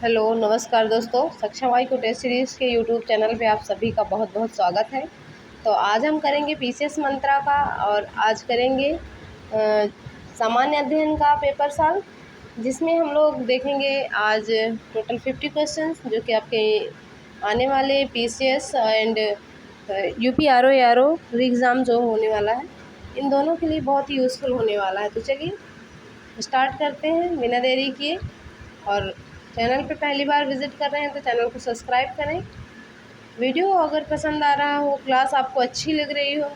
Hello नमस्कार दोस्तों, सक्षम आई को टेस्ट सीरीज़ के यूट्यूब चैनल पे आप सभी का बहुत बहुत स्वागत है। तो आज हम करेंगे पीसीएस मंत्रा का और आज करेंगे सामान्य अध्ययन का पेपर साल, जिसमें हम लोग देखेंगे आज टोटल 50 क्वेश्चंस जो कि आपके आने वाले PCS and UP RO exam जो होने वाला है, इन दोनों के लिए बहुत ही यूज़फुल होने वाला है। तो चलिए स्टार्ट करते हैं बिना देरी किए। और चैनल पे पहली बार विज़िट कर रहे हैं तो चैनल को सब्सक्राइब करें। वीडियो अगर पसंद आ रहा हो, क्लास आपको अच्छी लग रही हो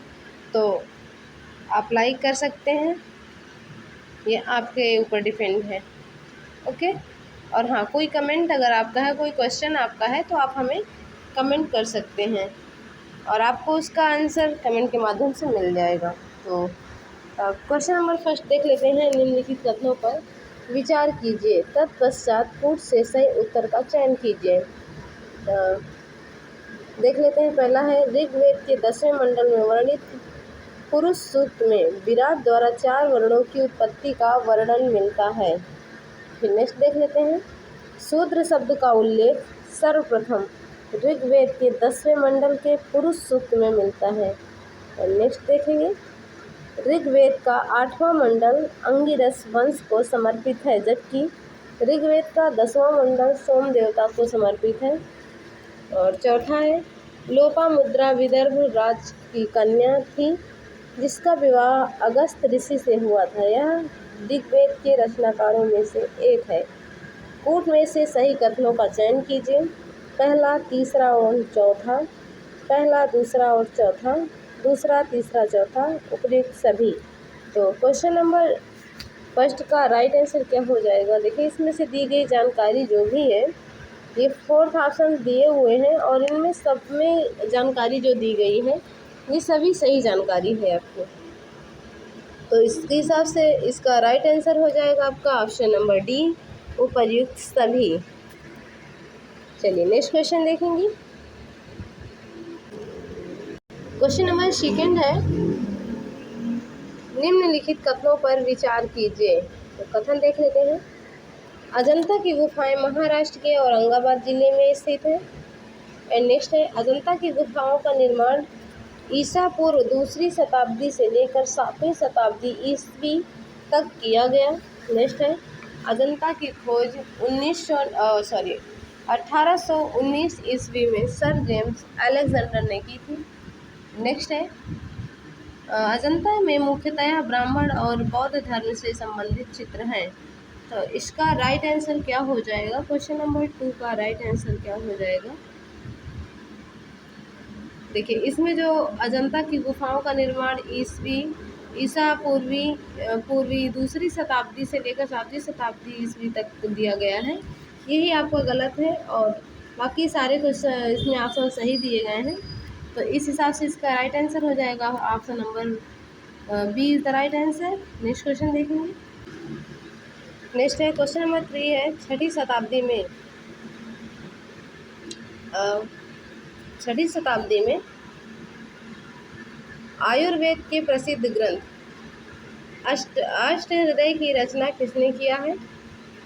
तो आप लाइक कर सकते हैं, ये आपके ऊपर डिपेंड है। ओके। और हाँ, कोई कमेंट अगर आपका है, कोई क्वेश्चन आपका है तो आप हमें कमेंट कर सकते हैं और आपको उसका आंसर कमेंट के माध्यम से मिल जाएगा। तो क्वेश्चन नंबर फर्स्ट देख लेते हैं। निम्नलिखित कथनों पर विचार कीजिए, तत्पश्चात पूर्व से सही उत्तर का चयन कीजिए। देख लेते हैं। पहला है, ऋग्वेद के 10वें मंडल में वर्णित पुरुष सूक्त में विराट द्वारा 4 वर्णों की उत्पत्ति का वर्णन मिलता है। फिर नेक्स्ट देख लेते हैं। शूद्र शब्द का उल्लेख सर्वप्रथम ऋग्वेद के 10वें मंडल के पुरुष सूक्त में मिलता है। और नेक्स्ट देखेंगे, ऋग्वेद का 8वां मंडल अंगिरस वंश को समर्पित है, जबकि ऋग्वेद का 10वां मंडल सोम देवता को समर्पित है। और चौथा है, लोपामुद्रा विदर्भ राज की कन्या थी जिसका विवाह अगस्त ऋषि से हुआ था। यह ऋग्वेद के रचनाकारों में से एक है। कूट में से सही कथनों का चयन कीजिए। पहला, तीसरा और चौथा, पहला, दूसरा और चौथा, दूसरा, तीसरा, चौथा, उपयुक्त सभी। तो क्वेश्चन नंबर फर्स्ट का राइट आंसर क्या हो जाएगा? देखिए, इसमें से दी गई जानकारी जो भी है, ये 4th ऑप्शन दिए हुए हैं और इनमें सब में जानकारी जो दी गई है ये सभी सही जानकारी है आपको। तो इसके हिसाब से इसका राइट आंसर हो जाएगा आपका ऑप्शन नंबर डी, उपयुक्त सभी। चलिए नेक्स्ट क्वेश्चन देखेंगे। क्वेश्चन नंबर सेकंड है, निम्नलिखित कथनों पर विचार कीजिए। तो कथन देख लेते हैं। अजंता की गुफाएं महाराष्ट्र के औरंगाबाद जिले में स्थित है। एंड नेक्स्ट है, अजंता की गुफाओं का निर्माण ईसा पूर्व 2री शताब्दी से लेकर 7वीं शताब्दी ईस्वी तक किया गया। नेक्स्ट है, अजंता की खोज 1819 ईस्वी में सर जेम्स अलेक्जेंडर ने की थी। नेक्स्ट है, अजंता में मुख्यतः ब्राह्मण और बौद्ध धर्म से संबंधित चित्र हैं। तो इसका राइट आंसर क्या हो जाएगा? क्वेश्चन नंबर 2 का राइट आंसर क्या हो जाएगा? देखिए, इसमें जो अजंता की गुफाओं का निर्माण ईसा पूर्वी 2री शताब्दी से लेकर 7वीं शताब्दी ईस्वी तक दिया गया है, यही आपका गलत है और बाकी सारे क्वेश्चन इसमें ऑप्शन सही दिए गए हैं। तो इस हिसाब से इसका राइट आंसर हो जाएगा option number B is the right answer. Next question देखेंगे। नेक्स्ट है, क्वेश्चन नंबर 3 है, 6ठी शताब्दी में आयुर्वेद के प्रसिद्ध ग्रंथ अष्ट हृदय की रचना किसने किया है?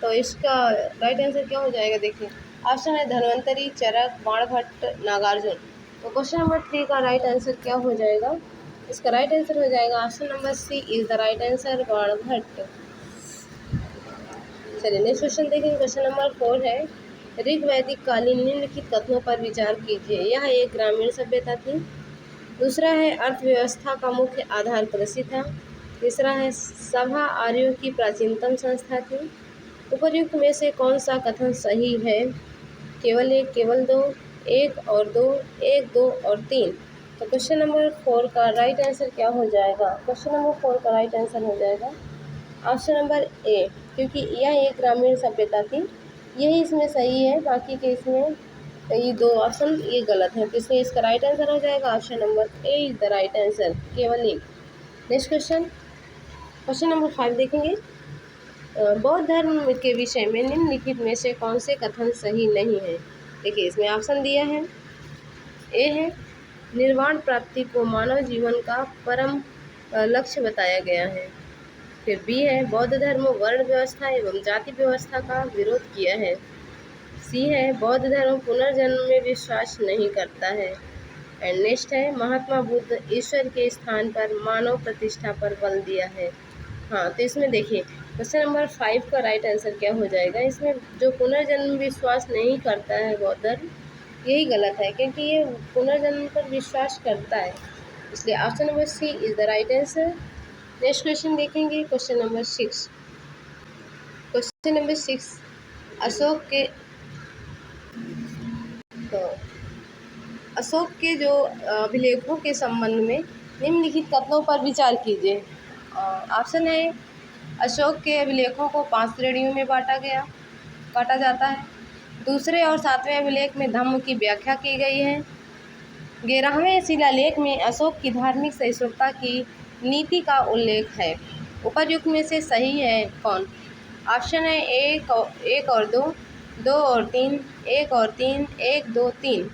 तो इसका राइट आंसर क्या हो जाएगा? देखिए, ऑप्शन है धन्वंतरी, चरक, बाणभट्ट, नागार्जुन। तो क्वेश्चन नंबर 3 का राइट आंसर क्या हो जाएगा? इसका राइट आंसर हो जाएगा option number C is the right answer, Banabhatta. चलिए नेक्स्ट क्वेश्चन देखेंगे। क्वेश्चन नंबर 4 है, ऋग्वैदिक कालीन निम्नलिखित कथनों पर विचार कीजिए। यह एक ग्रामीण सभ्यता थी। दूसरा है, अर्थव्यवस्था का मुख्य आधार कृषि था। तीसरा है, सभा आर्यों की प्राचीनतम संस्था थी। उपर्युक्त में से कौन सा कथन सही है? केवल एक, केवल दो, एक और दो, एक, दो और 3। तो क्वेश्चन नंबर 4 का राइट आंसर क्या हो जाएगा? क्वेश्चन नंबर 4 का राइट आंसर हो जाएगा ऑप्शन नंबर ए, क्योंकि यह एक ग्रामीण सभ्यता थी, यही इसमें सही है। बाकी के इसमें ये 2 ऑप्शन ये गलत है, तो इसलिए इसका राइट आंसर हो जाएगा option number A is the right answer, केवल एक। नेक्स्ट क्वेश्चन, क्वेश्चन नंबर 5 देखेंगे। बौद्ध धर्म के विषय में निम्नलिखित में से कौन से कथन सही नहीं है? देखिए, इसमें ऑप्शन दिया है। ए है, निर्वाण प्राप्ति को मानव जीवन का परम लक्ष्य बताया गया है। फिर बी है, बौद्ध धर्म वर्ण व्यवस्था एवं जाति व्यवस्था का विरोध किया है। सी है बौद्ध धर्म पुनर्जन्म में विश्वास नहीं करता है। एंड नेक्स्ट है महात्मा बुद्ध ईश्वर के स्थान पर मानव प्रतिष्ठा पर बल दिया है। हाँ, तो इसमें देखिए क्वेश्चन नंबर 5 का राइट आंसर क्या हो जाएगा। इसमें जो पुनर्जन्म विश्वास नहीं करता है बौद्ध धर्म, यही गलत है क्योंकि ये पुनर्जन्म पर विश्वास करता है, इसलिए option number C is the right answer. Next question देखेंगे, question number 6। Question number 6 Ashoka के तो अशोक के जो अभिलेखों के संबंध में निम्नलिखित कथनों पर विचार कीजिए। ऑप्शन है अशोक के अभिलेखों को 5 श्रेणियों में काटा जाता है। दूसरे और 7वें अभिलेख में धम्म की व्याख्या की गई है। 11वें शिलालेख में अशोक की धार्मिक सहिष्णुता की नीति का उल्लेख है। उपयुक्त में से सही है कौन? ऑप्शन है 1 और 2, 2 और 3, 1 और 3, 1, 2, 3।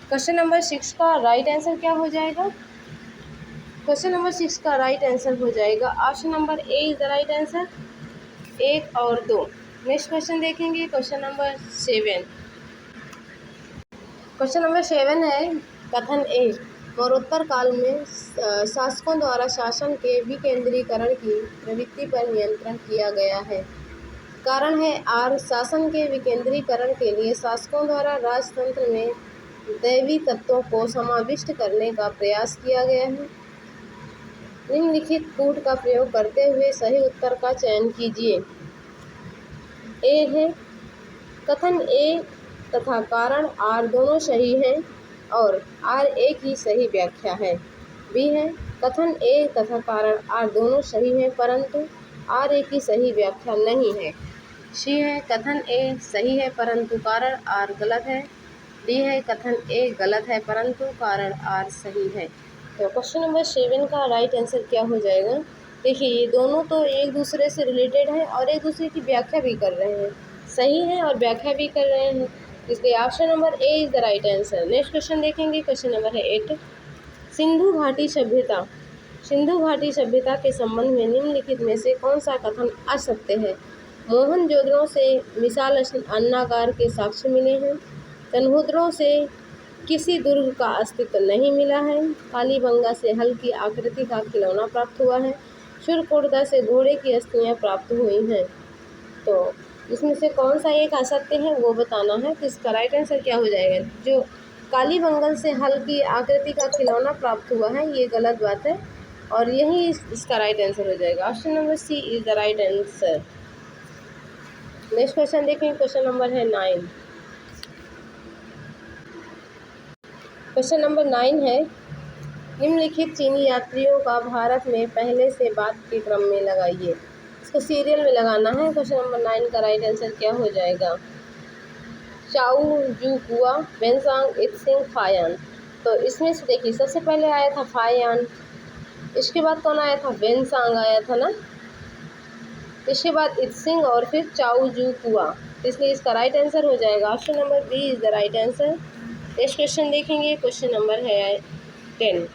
क्वेश्चन नंबर 6 का राइट आंसर क्या हो जाएगा? क्वेश्चन नंबर 6 का राइट आंसर हो जाएगा option number A is the right answer, 1 और 2। नेक्स्ट क्वेश्चन देखेंगे, क्वेश्चन नंबर 7। क्वेश्चन नंबर 7 है कथन ए मौर्योत्तर काल में शासकों द्वारा शासन के विकेंद्रीकरण की प्रवृत्ति पर नियंत्रण किया गया है। कारण है आर शासन के विकेंद्रीकरण के लिए शासकों द्वारा राजतंत्र में दैवी तत्वों को समाविष्ट करने का प्रयास किया गया है। निम्नलिखित कूट का प्रयोग करते हुए सही उत्तर का चयन कीजिए। ए है कथन ए तथा कारण आर दोनों सही हैं और आर ए की सही व्याख्या है। बी है कथन ए तथा कारण आर दोनों सही हैं परंतु आर ए की सही व्याख्या नहीं है। सी है कथन ए सही है परंतु कारण आर गलत है। डी है कथन ए गलत है परंतु कारण आर सही है। तो क्वेश्चन नंबर 7 का राइट आंसर क्या हो जाएगा? देखिए ये दोनों तो एक दूसरे से रिलेटेड हैं और एक दूसरे की व्याख्या भी कर रहे हैं, सही हैं और व्याख्या भी कर रहे हैं, इसलिए option number A is the right answer. Next question देखेंगे, क्वेश्चन नंबर है 8। सिंधु घाटी सभ्यता के संबंध में निम्नलिखित में से कौन सा कथन असत्य है? मोहनजोदड़ो से विशाल अन्नागार के साक्ष्य मिले हैं। तनहुदरों से किसी दुर्ग का अस्तित्व नहीं मिला है। कालीबंगा से हल की आकृति का खिलौना प्राप्त हुआ है। सुरकोटदा से घोड़े की अस्थियां प्राप्त हुई हैं। तो इसमें से कौन सा एक असत्य है वो बताना है। तो इसका राइट आंसर क्या हो जाएगा? जो कालीबंगन से हल की आकृति का खिलौना प्राप्त हुआ है ये गलत बात है और यही इसका राइट आंसर हो जाएगा। Option number C is the right answer. Next question देखें, क्वेश्चन नंबर है 9। क्वेश्चन नंबर 9 है निम्नलिखित चीनी यात्रियों का भारत में पहले से बात के क्रम में लगाइए। इसको सीरियल में लगाना है। क्वेश्चन नंबर 9 का राइट आंसर क्या हो जाएगा? चाऊ जू कुआ, वेनसांग, इत्सिंग, फायान। तो इसमें से देखिए सबसे पहले आया था फायान, इसके बाद कौन आया था? वेनसांग आया था ना, इसके बाद इत्सिंग और फिर चाऊ जू कुआ, इसलिए इसका राइट आंसर हो जाएगा option number B is the right answer. Next question देखेंगे, क्वेश्चन नंबर है 10।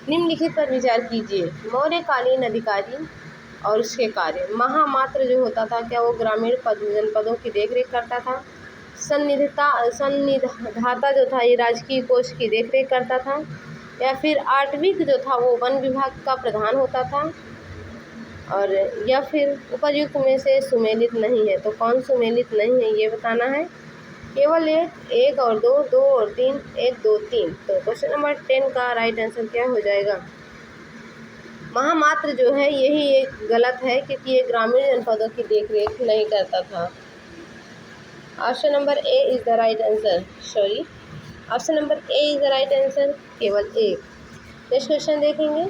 निम्नलिखित पर विचार कीजिए। मौर्यकालीन अधिकारी और उसके कार्य। महामात्र जो होता था क्या वो ग्रामीण जनपदों की देखरेख करता था। सन्निधाता जो था ये राजकीय कोष की देखरेख करता था। या फिर आटविक जो था वो वन विभाग का प्रधान होता था। और या फिर उपयुक्त में से सुमेलित नहीं है। तो कौन सुमेलित नहीं है ये बताना है। केवल 1 और 2, 2 और 3, 1, 2, 3। तो क्वेश्चन नंबर 10 का राइट आंसर क्या हो जाएगा? महामात्र जो है यही एक गलत है क्योंकि ये ग्रामीण जनपदों की देखरेख नहीं करता था। Option number A is the right answer. Sorry, option number A is the right answer, केवल 1। नेक्स्ट क्वेश्चन देखेंगे,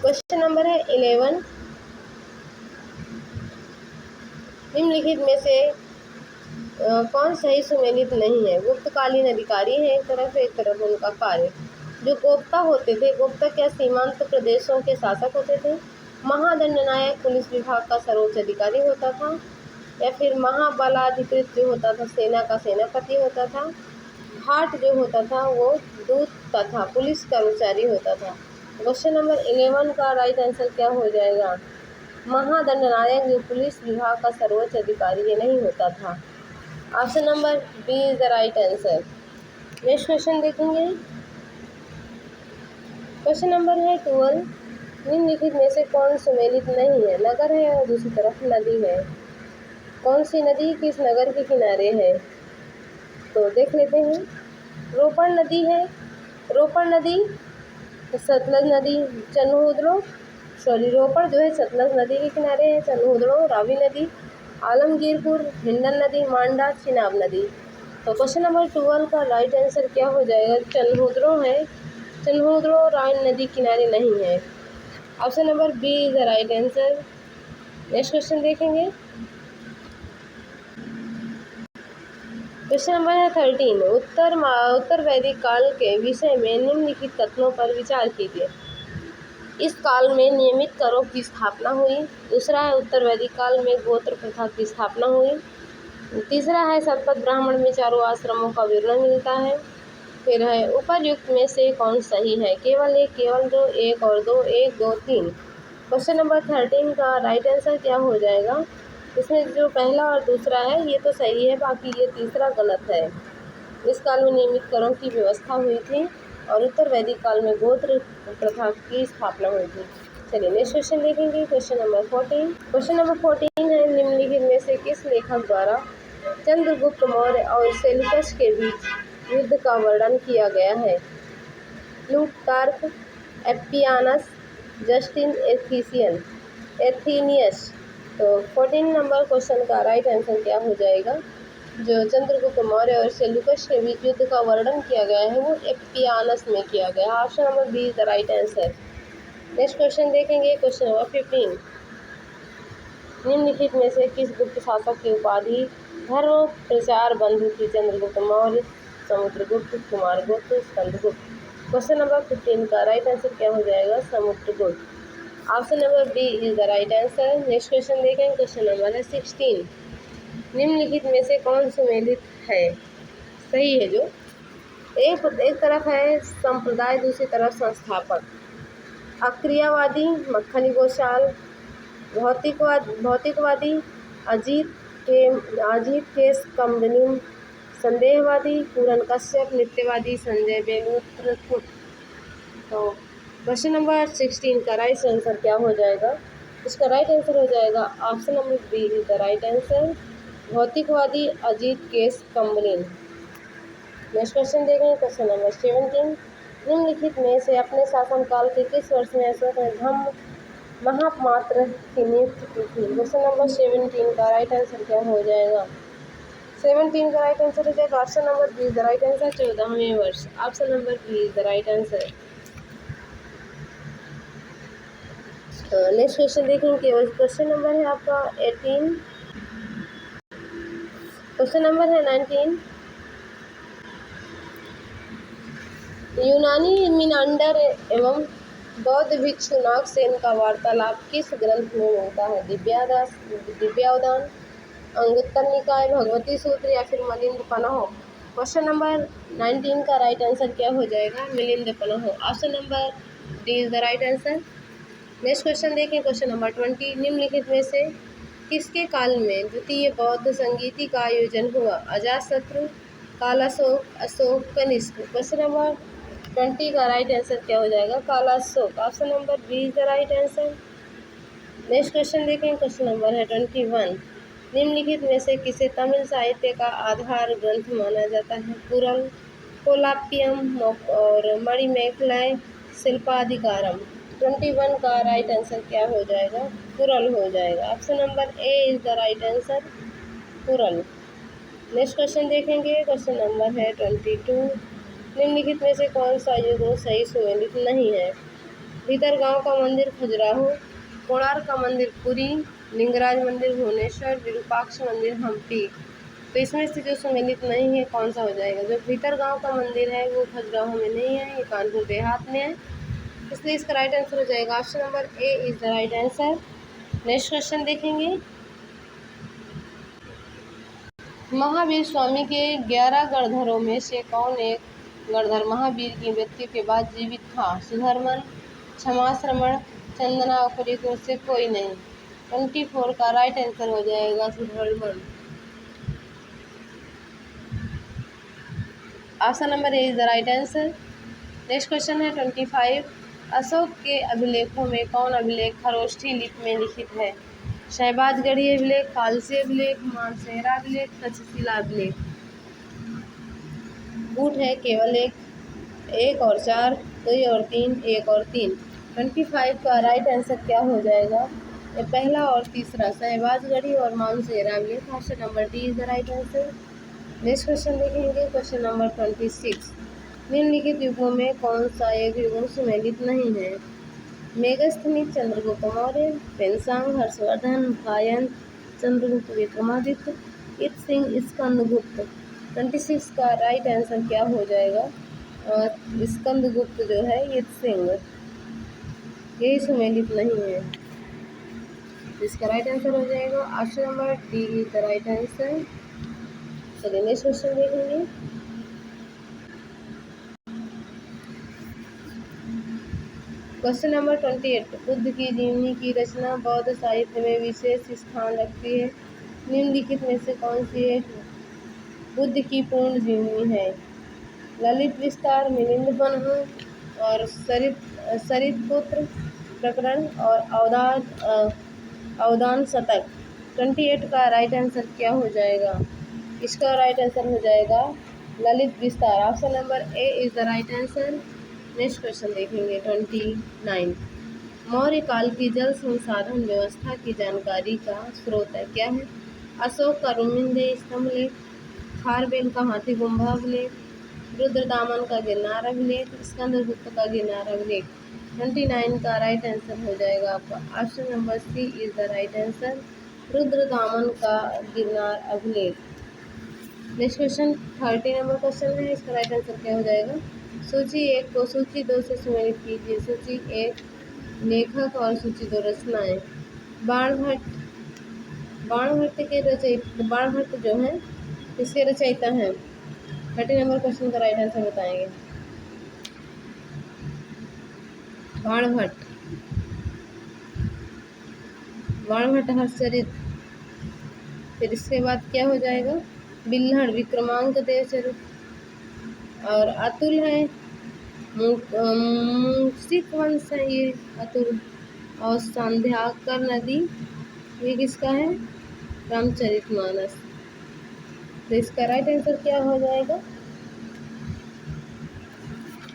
क्वेश्चन नंबर है 11। निम्नलिखित में से कौन सही सुमेलित नहीं है? गुप्तकालीन अधिकारी है एक तरफ उनका कार्य। जो गोप्ता होते थे, गोप्ता क्या सीमांत प्रदेशों के शासक होते थे। महादंडनायक पुलिस विभाग का सर्वोच्च अधिकारी होता था। या फिर महाबलाधिकृत जो होता था सेना का सेनापति होता था। भाट जो होता था वो दूत तथा पुलिस कर्मचारी होता था। क्वेश्चन नंबर 11 का राइट आंसर क्या हो जाएगा? महादंडनायक जो पुलिस विभाग का सर्वोच्च अधिकारी ये नहीं होता था। Option number B is the right answer. Next question देखेंगे। क्वेश्चन नंबर है 12। निम्नलिखित में से कौन सुमेलित नहीं है? नगर है और दूसरी तरफ नदी है। कौन सी नदी किस नगर के किनारे है? तो देख लेते हैं। रोपड़ नदी है, रोपड़ नदी, सतलज नदी, रोपड़ जो है सतलज नदी के किनारे है। चन्हुद्रो, रावी नदी, आलमगीरपुर, हिंडन नदी, मांडा, चिनाब नदी। तो क्वेश्चन नंबर 12 का राइट आंसर क्या हो जाएगा? चन्हुद्रो है। चन्हुद्रो रावी नदी किनारे नहीं है। Option number B is the right answer. Next question देखेंगे। क्वेश्चन नंबर है 13। उत्तर वैदिक काल के विषय में निम्नलिखित कथनों पर विचार कीजिए। इस काल में नियमित करों की स्थापना हुई। दूसरा है उत्तर वैदिक काल में गोत्र प्रथा की स्थापना हुई। तीसरा है शतपथ ब्राह्मण में चारों आश्रमों का विवरण मिलता है। फिर है उपर्युक्त में से कौन सही है? केवल एक, केवल दो, एक और दो, एक, दो, तीन। क्वेश्चन नंबर 13 का राइट आंसर क्या हो जाएगा? इसमें जो पहला और दूसरा है ये तो सही है, बाकी ये तीसरा गलत है। इस काल में नियमित करों की व्यवस्था हुई थी और उत्तर वैदिक काल में गोत्र प्रथा की स्थापना हुई थी। चलिए नेक्स्ट क्वेश्चन देखेंगे। Question number 14। क्वेश्चन नंबर 14 है निम्नलिखित में से किस लेखक द्वारा चंद्रगुप्त मौर्य और सेल्यूकस के बीच युद्ध का वर्णन किया गया है? Plutarch, Appianus, Justin Athenaeus. तो 14 नंबर क्वेश्चन का राइट आंसर क्या हो जाएगा? जो चंद्रगुप्त मौर्य और सेल्यूकस के बीच युद्ध का वर्णन किया गया है वो एप्पियानस में किया गया। Option number B is the right answer. Next question देखेंगे। Question number 15। निम्नलिखित में से किस गुप्त शासक की उपाधि धर्म प्रचार बंधु थी? चंद्रगुप्त मौर्य, समुद्रगुप्त, कुमारगुप्त, स्कंदगुप्त। क्वेश्चन नंबर 15 का राइट आंसर क्या हो जाएगा? Samudragupta. Option number B is the right answer. Next question देखेंगे। क्वेश्चन नंबर है 16। निम्नलिखित में से कौन सुमेलित है? सही है जो एक तरफ है संप्रदाय, दूसरी तरफ संस्थापक। अक्रियावादी मक्खनी गोशाल, भौतिकवादी अजीत के कमदनीम, संदेहवादी पूरन कश्यप, नित्यवादी संजय बेलूत्र। तो क्वेश्चन नंबर 16 का राइट आंसर क्या हो जाएगा? इसका राइट आंसर हो जाएगा option number B is the right answer. भौतिकवादी Ajita Kesakambalin. Next question देखेंगे। Question number 17। निम्नलिखित में से अपने शासनकाल के किस वर्ष में अशोक ने धम्म महापात्र की नियुक्ति की थी? क्वेश्चन नंबर 17 का राइट आंसर क्या हो जाएगा? 17 का राइट आंसर हो जाएगा option number B is the right answer. 14वें वर्ष। Option number B is the right answer. Next question देखेंगे। क्वेश्चन नंबर है आपका 18। क्वेश्चन नंबर है 19। यूनानी मिनांडर एवं बौद्ध भिक्षु नागसेन का वार्तालाप किस ग्रंथ में मिलता है? दिव्यावदान, अंगुत्तर निकाय, भगवती सूत्र या फिर मिलिंद पन्ह। क्वेश्चन नंबर 19 का राइट आंसर क्या हो जाएगा? Milind Panha. Option number D is the right answer. Next question देखें। Question number 20। निम्नलिखित में से किसके काल में द्वितीय बौद्ध संगीति का आयोजन हुआ? अजातशत्रु, कालाशोक, अशोक, कनिष्क। क्वेश्चन नंबर 20 का राइट आंसर क्या हो जाएगा? Kalashoka. Option number B is the right answer. Next question देखें। क्वेश्चन नंबर है 21। निम्नलिखित में से किसे तमिल साहित्य का आधार ग्रंथ माना जाता है? कुरल, कोलापियम और मणिमेखलाई, शिल्पाधिकारम। 21 का राइट आंसर क्या हो जाएगा? कुरल हो जाएगा। Option number A is the right answer, Kural. Next question देखेंगे। क्वेश्चन नंबर है 22। निम्नलिखित में से कौन सा युग सही सुमेलित नहीं है? भीतरगांव का मंदिर खजुराहो, कोणार्क का मंदिर पुरी, लिंगराज मंदिर भुवनेश्वर, विरूपाक्ष मंदिर हम्पी। तो इसमें से जो सुमेलित नहीं है कौन सा हो जाएगा? जो भीतरगांव का मंदिर है वो खजुराहो में नहीं है, ये कानपुर देहात में है, इसलिए इसका राइट आंसर हो जाएगा option number A is the right answer. Next question देखेंगे। महावीर स्वामी के 11 गणधरों में से कौन एक गणधर महावीर की मृत्यु के बाद जीवित था? सुधर्मन, क्षमाश्रमण, चंदना और से कोई नहीं। 24 का राइट आंसर हो जाएगा Subramaniam. Option number A is the right answer. Next question है 25। अशोक के अभिलेखों में कौन अभिलेख खरोष्ठी लिपि में लिखित है? शहबाजगढ़ी अभिलेख, कालसी अभिलेख, मानसेहरा अभिलेख, तक्षशिला अभिलेख। बूट है केवल एक और 4, 2 और 3, 1 और 3। 25 का राइट आंसर क्या हो जाएगा? ये पहला और तीसरा, शहबाजगढ़ी और मानसेहरा अभिलेख। Option number D is the right answer. Next question देखेंगे, क्वेश्चन नंबर 26। निम्नलिखित युगों में कौन सा एक युगों सुमेलित नहीं है? मेघस्थनी चंद्रगुप्त मौर्य, पेंसांग हर्षवर्धन, कायन चंद्रगुप्त विक्रमादित्य, इत सिंह स्कंदगुप्त। 26 का राइट आंसर क्या हो जाएगा? स्कंदगुप्त जो है इत सिंह, ये सुमेलित नहीं है। इसका राइट आंसर हो जाएगा option number D is the right answer. चलिए नेक्स्ट क्वेश्चन देखेंगे। Question number 28। बुद्ध की जीवनी की रचना बौद्ध साहित्य में विशेष स्थान रखती है। निम्नलिखित में से कौन सी एक बुद्ध की पूर्ण जीवनी है? ललित विस्तार, मिलिंद बनहु और सरितपुत्र प्रकरण और अवदान शतक। 28 का राइट आंसर क्या हो जाएगा? इसका राइट आंसर हो जाएगा ललित विस्तार। Option number A is the right answer. Next question देखेंगे 29। मौर्य काल की जल संसाधन व्यवस्था की जानकारी का स्रोत है क्या है? अशोक का रुमिंदे स्तंभ लेख, खारबेल का हाथी गुम्बा अभिलेख, रुद्रदामन का गिरनार अभिलेख, स्कंदगुप्त का गिरनार अभिलेख। 29 का राइट आंसर हो जाएगा आपका option number C is the right answer, Rudradaman का गिरनार अभिलेख। नेक्स्ट क्वेश्चन 30 नंबर क्वेश्चन है, इसका राइट आंसर क्या हो जाएगा? सूची 1 को सूची 2 से सुमेलित कीजिए। सूची 1 लेखक और सूची 2 रचनाएं। बाणभट्ट के रचयिता, बाणभट्ट जो है इसके रचयिता हैं। 30 नंबर क्वेश्चन का राइट आंसर बताएंगे। बाणभट्ट हर्षचरित। फिर इसके बाद क्या हो जाएगा? बिल्हड़ विक्रमांक देवचरित और अतुल है मूषिक वंश है ये अतुल, और संध्याकर नदी ये किसका है? रामचरितमानस। तो इसका राइट आंसर क्या हो जाएगा?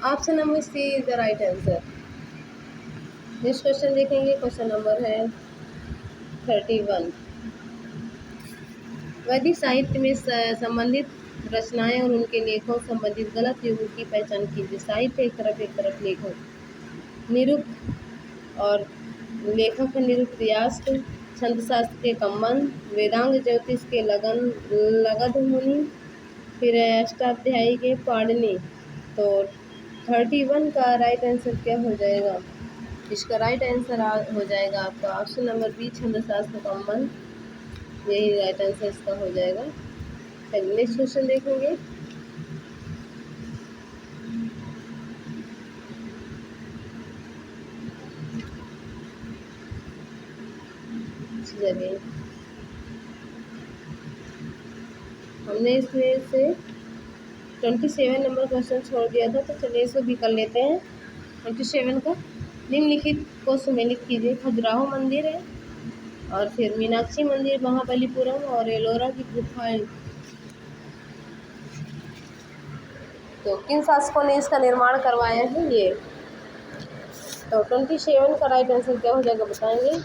Option number C is the right answer. Next question देखेंगे, क्वेश्चन नंबर है 31। वैदिक साहित्य में संबंधित रचनाएं और उनके लेखों संबंधित गलत युगों की पहचान कीजिए। साहित्य एक तरफ लेखक निरुक्त और लेखक निरुक्त यास्क, छंद शास्त्र के कम्बन, वेदांग ज्योतिष के लगध मुनि, फिर अष्टाध्यायी के पाणिनि। तो 31 का राइट आंसर क्या हो जाएगा? इसका राइट आंसर हो जाएगा आपका ऑप्शन नंबर बी, छंद शास्त्र कम्बन। यही राइट आंसर इसका हो जाएगा। चलिए नेक्स्ट क्वेश्चन देखेंगे। चलिए हमने इसमें से 27 नंबर क्वेश्चन छोड़ दिया था, तो चलिए इसको भी कर लेते हैं। 27 का निम्नलिखित को सुमेलित कीजिए। खजुराहो मंदिर है और फिर मीनाक्षी मंदिर, महाबलीपुरम और एलोरा की गुफाएं। तो किन शासकों ने इसका निर्माण करवाया है ये? तो 27 का राइट आंसर क्या हो जाएगा बताएंगे?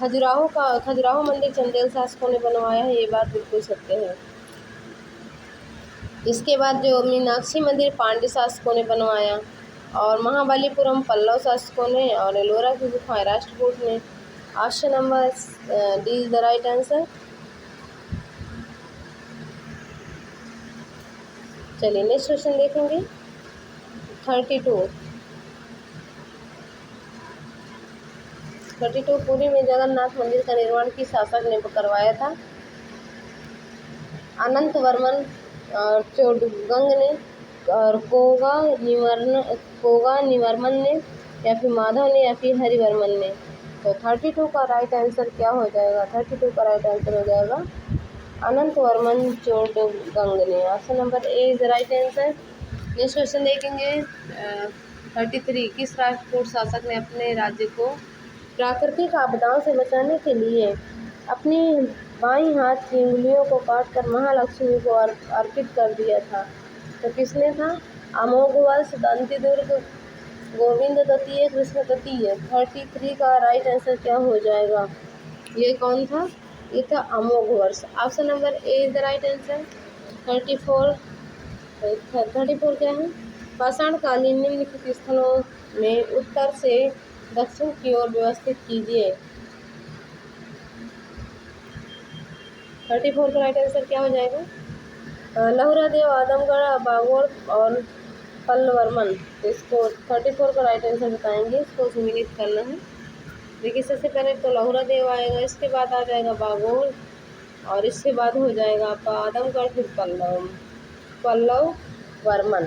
खजुराहो मंदिर चंदेल शासकों ने बनवाया है, ये बात बिल्कुल सत्य है। इसके बाद जो मीनाक्षी मंदिर पांड्य शासकों ने बनवाया, और महाबलीपुरम पल्लव शासकों ने, और एलोरा की गुफाएं राष्ट्रकूट ने। Option number D is the right answer. चलिए नेक्स्ट क्वेश्चन देखेंगे 32। पुरी में जगन्नाथ मंदिर का निर्माण किस शासक ने करवाया था? अनंत वर्मन, चोडगंग ने, और कोगा निवर्मन ने, या फिर माधव ने, या फिर हरिवर्मन ने। तो 32 का राइट आंसर क्या हो जाएगा? 32 का राइट आंसर हो जाएगा Anant Varman Chodaganga. Option number A is the right answer. Next question देखेंगे 33। किस राष्ट्रकूट शासक ने अपने राज्य को प्राकृतिक आपदाओं से बचाने के लिए अपनी बाईं हाथ की उंगलियों को काटकर महालक्ष्मी को अर्पित कर दिया था? तो किसने था? अमोघवर्ष, दंतिदुर्ग, गोविंद तृतीय, कृष्ण तृतीय। 33 का राइट आंसर क्या हो जाएगा? ये कौन था? ये था Amoghavarsha. Option number A is the right answer. 34 क्या है? पाषाणकालीन निम्नलिखित स्थलों में उत्तर से दक्षिण की ओर व्यवस्थित कीजिए। 34 का राइट आंसर क्या हो जाएगा? लहुरादेव, आदमगढ़, बागोर और पल्लवर्मन। तो इसको 34 का राइट आंसर बताएंगे, इसको सम्मिलित करना है। देखिए सबसे पहले तो लहुरादेव आएगा, इसके बाद आ जाएगा बागोर और इसके बाद हो जाएगा आपका आदमगढ़, फिर पल्लव वर्मन।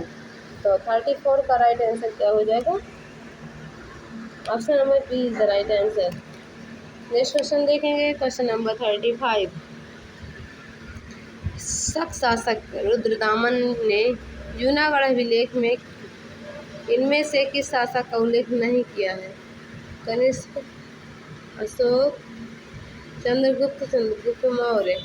तो 34 का राइट आंसर क्या हो जाएगा? Option number B is the right answer. Next question देखेंगे, क्वेश्चन नंबर 35। शक शासक रुद्रदामन ने जूनागढ़ अभिलेख में इनमें से किस शासक का उल्लेख नहीं किया है? कनिष्क, अशोक, चंद्रगुप्त मौर्य।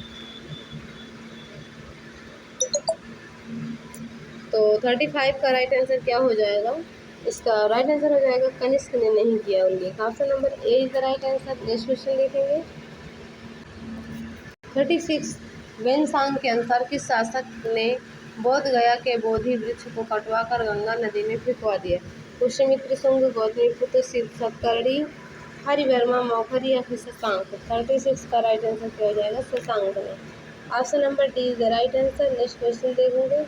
तो 35 का राइट आंसर क्या हो जाएगा? इसका राइट आंसर हो जाएगा कनिष्क ने नहीं किया उल्लेख। Option number A is the right answer. Next question देखेंगे 36। वेनसांग के अनुसार किस शासक ने बोध गया के बोधि वृक्ष को कटवाकर गंगा नदी में फेंकवा दिया? पुष्यमित्र, शुंग, गौतमीपुत्र, सतकर्णी, हरिवर्मा, मौखरी या फिर शशांक। 36 का राइट आंसर क्या हो जाएगा? शशांक ने। Option number D is the right answer. Next question देखेंगे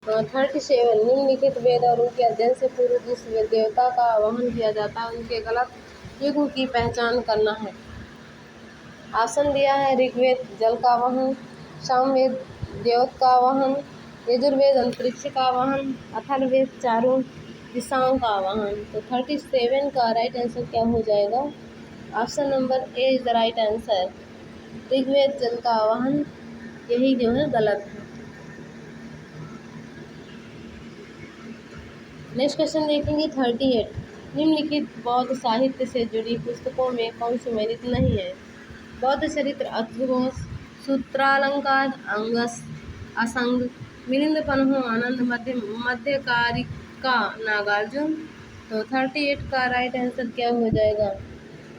37। निम्नलिखित वेद और उनके अध्ययन से पूर्व जिस देवता का आवाहन किया जाता है उनके गलत युग की पहचान करना है। ऑप्शन दिया है ऋग्वेद जल का आवाहन, सामवेद द्योत का आवाहन, यजुर्वेद अंतरिक्ष का आवाहन, अथर्ववेद चारों दिशाओं का आवाहन। तो 37 का राइट आंसर क्या हो जाएगा? Option number A is the right answer. Rigveda जल का आवाहन यही जो है गलत है। नेक्स्ट क्वेश्चन देखेंगे 38। निम्नलिखित बौद्ध साहित्य से जुड़ी पुस्तकों में कौन सम्मिलित नहीं है? बौद्ध चरित्र, अर्थघोष, सूत्रालंकार, अंगस, असंग, मिलिंद पन्हो, आनंद, मध्यकारिका, नागार्जुन। तो 38 का राइट आंसर क्या हो जाएगा?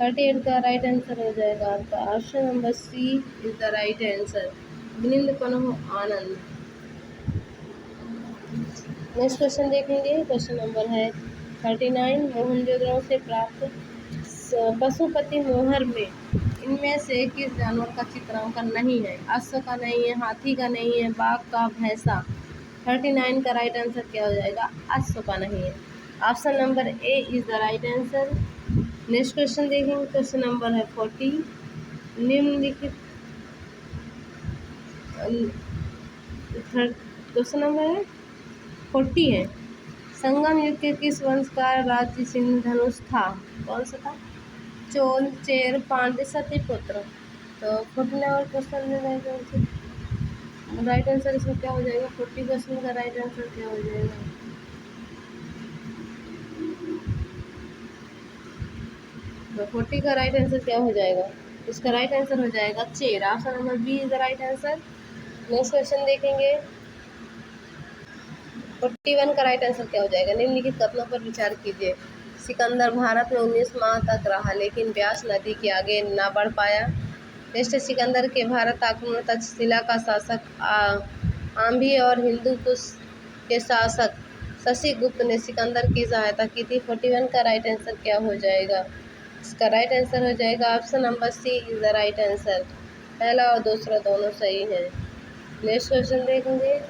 38 का राइट आंसर हो जाएगा आपका option number C is the right answer, Milind Panho, Anand. Next question देखेंगे, क्वेश्चन नंबर है 39। मोहनजोदड़ो से प्राप्त पशुपति मोहर में इनमें से किस जानवर का चित्रांकन नहीं है? अश्व का नहीं है, हाथी का नहीं है, बाघ का, भैंसा। 39 का राइट आंसर क्या हो जाएगा? अश्व का नहीं है। Option number A is the right answer. Next question देखेंगे, क्वेश्चन नंबर है 40। निम्नलिखित क्वेश्चन नंबर है 40 है। संगम युग के किस वंश का राज्य सिंह धनुष था? कौन सा था? चोल, चेर, पांड्य, सतीपुत्र। तो 40 नंबर क्वेश्चन में राइट आंसर इसमें क्या हो जाएगा? 40 क्वेश्चन का राइट आंसर क्या हो जाएगा? तो 40 का राइट आंसर क्या हो जाएगा? इसका राइट आंसर हो जाएगा Chera. Option number B is the right answer. Next question देखेंगे 41 का राइट आंसर क्या हो जाएगा? निम्नलिखित कथनों पर विचार कीजिए। सिकंदर भारत में 19 माह तक रहा लेकिन ब्यास नदी के आगे न बढ़ पाया। नेक्स्ट, सिकंदर के भारत आक्रमण तक्षशिला का शासक आंभी और हिंदू कुश के शासक शशिगुप्त ने सिकंदर की सहायता की थी। 41 का राइट आंसर क्या हो जाएगा? इसका राइट आंसर हो जाएगा option number C is the right answer. पहला और दूसरा दोनों सही है। नेक्स्ट क्वेश्चन देखेंगे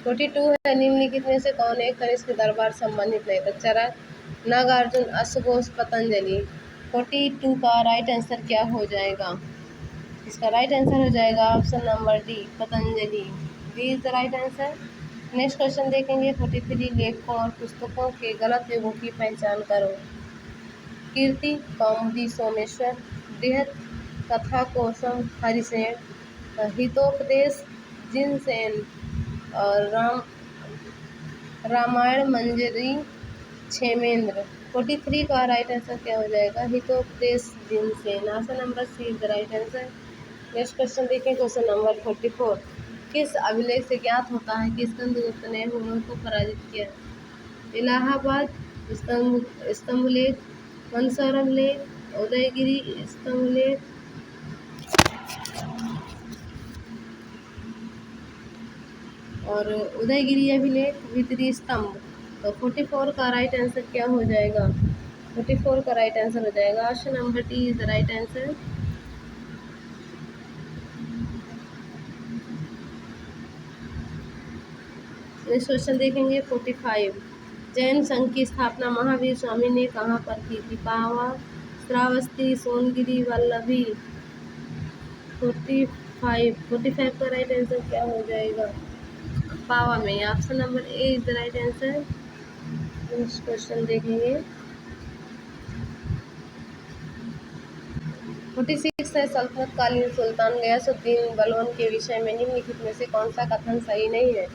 42 है, निम्नलिखित में से कौन एक कनिष्क दरबार संबंधित नहीं था? चरक, नागार्जुन, अश्वघोष, पतंजलि। 42 का राइट आंसर क्या हो जाएगा? इसका राइट आंसर हो जाएगा option number D, Patanjali. D is the right answer. Next question देखेंगे। 43 लेखकों और पुस्तकों के गलत युगों की पहचान करो। कीर्ति, कौमुदी, सोमेश्वर, बृहत, कथा कोशम, हरिसेन, हितोपदेश, जिनसेन और रामायण मंजरी, क्षेमेंद्र। 43 का राइट आंसर क्या हो जाएगा? Hitopadesha, Jinasena. Option number C is the right answer. Next question देखें। क्वेश्चन नंबर 44 किस अभिलेख से ज्ञात होता है कि स्कंदगुप्त ने हुमायूं को पराजित किया? इलाहाबाद स्तंभलेख, मंदसौर लेख, उदयगिरी स्तंभलेख और उदयगिरी अभिलेख, भीतरी स्तंभ। तो 44 का राइट आंसर क्या हो जाएगा? 44 का राइट आंसर हो जाएगा option number D is the right answer. Next question देखेंगे। 45 जैन संघ की स्थापना महावीर स्वामी ने कहाँ पर की थी? पावा, श्रावस्ती, सोनगिरी, वल्लभी। 45 का राइट आंसर क्या हो जाएगा? पावा में। Option number A is the right answer. Next question देखेंगे। 46 है सल्तनत कालीन सुल्तान गयासुद्दीन बलबन के विषय में निम्नलिखित में से कौन सा कथन सही नहीं है?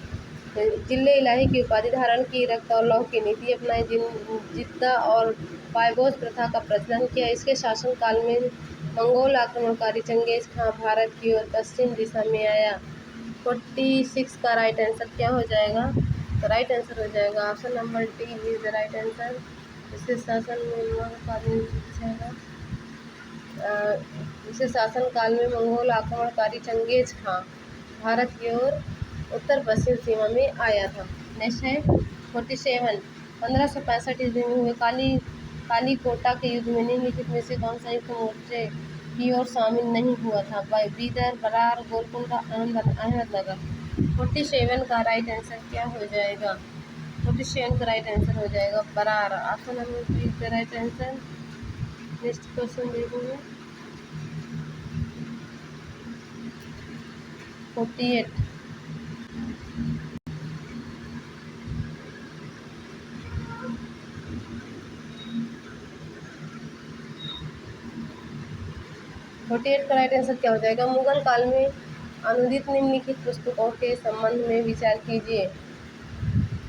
जिले इलाही की उपाधि धारण की, रक्त और लौह की नीति अपनाई, जिद्दा और पायबोस प्रथा का प्रचलन किया। इसके शासनकाल में मंगोल आक्रमणकारी चंगेज खां भारत की ओर पश्चिम दिशा में आया। 46 का राइट आंसर क्या हो जाएगा? तो राइट आंसर हो जाएगा option number D is the right answer. इसके शासनकाल में मंगोल आक्रमणकारी चंगेज खां भारत की ओर उत्तर पश्चिम सीमा में आया था। नेक्स्ट है 47 1565 ईस्वी में हुए कालीकोटा के युद्ध में निम्नलिखित में से कौन सा युद्ध मोर्चे की ओर शामिल नहीं हुआ था? बीदर, बरार, गोलकुंडा, अहमदनगर। 47 का राइट आंसर क्या हो जाएगा? 47 का राइट आंसर हो जाएगा Berar. Option number B is the right answer. Next question देखेंगे। 48 का राइट आंसर क्या हो जाएगा? मुगल काल में अनुदित निम्नलिखित पुस्तकों के संबंध में विचार कीजिए।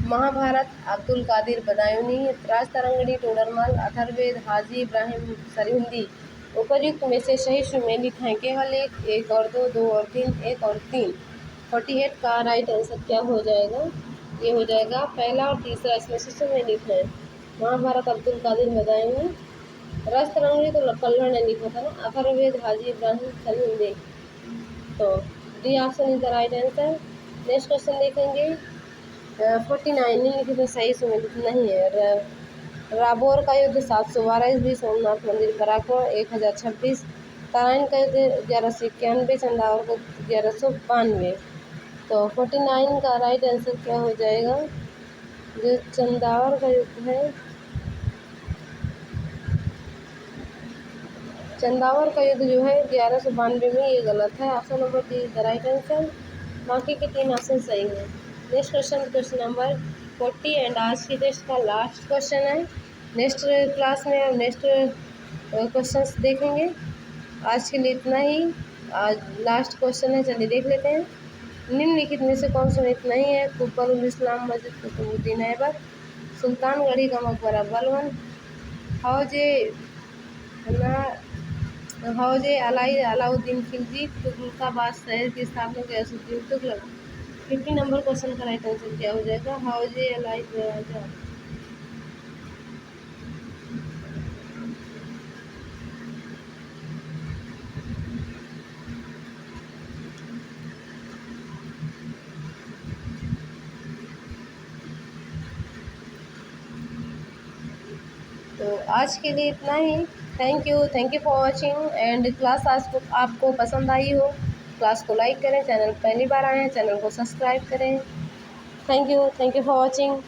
महाभारत अब्दुल कादिर बदायूनी, राजतरंगिणी टोडरमल, अथर्ववेद हाजी इब्राहिम सरहिंदी। उपर्युक्त में से सही सुमेलित हैं केवल एक और दो और तीन, एक और तीन। 48 का राइट आंसर क्या हो जाएगा? ये हो जाएगा पहला और तीसरा, इसमें से सुमेलित है। महाभारत अब्दुल कादिर बदायूनी, राजतरंगिणी तो कल्हड़ ने लिखा था ना, अथर्ववेद हाजी इब्राहिम सरहिंदी। तो D option is the right answer. Next question देखेंगे। 49 निम्नलिखित में सही सुमेलित नहीं है। राबोर का युद्ध 712 ईस्वी, सोमनाथ मंदिर पराक्रम 1026, तराइन का युद्ध 1191, चंदावर का 1192। तो 49 का राइट आंसर क्या हो जाएगा? जो चंदावर का युद्ध है, चंदावर का युद्ध जो है 1192 में, ये गलत है। Option number D is the right answer. बाकी के तीन ऑप्शन सही हैं। नेक्स्ट क्वेश्चन नंबर 40 एंड आज की टेस्ट का लास्ट क्वेश्चन है। नेक्स्ट क्लास में हम नेक्स्ट क्वेश्चंस देखेंगे। आज के लिए इतना ही। आज लास्ट क्वेश्चन है, चलिए देख लेते हैं। निम्नलिखित में से कौन सुमेलित नहीं है? कुब्बरुल इस्लाम मस्जिद कुतुबुद्दीन ऐबक, सुल्तानगढ़ी का मकबरा बलबन, हौजे अलाउद्दीन खिलजी, तुगलकाबाद शहर की स्थापना गयासुद्दीन तुगलक। 50 नंबर क्वेश्चन का राइट आंसर क्या हो जाएगा? हौजे अलाउद्दीन। तो आज के लिए इतना ही। Thank you for watching and class आपको पसंद आई हो, क्लास को लाइक करें। चैनल पहली बार आए हैं, चैनल को सब्सक्राइब करें। Thank you for watching.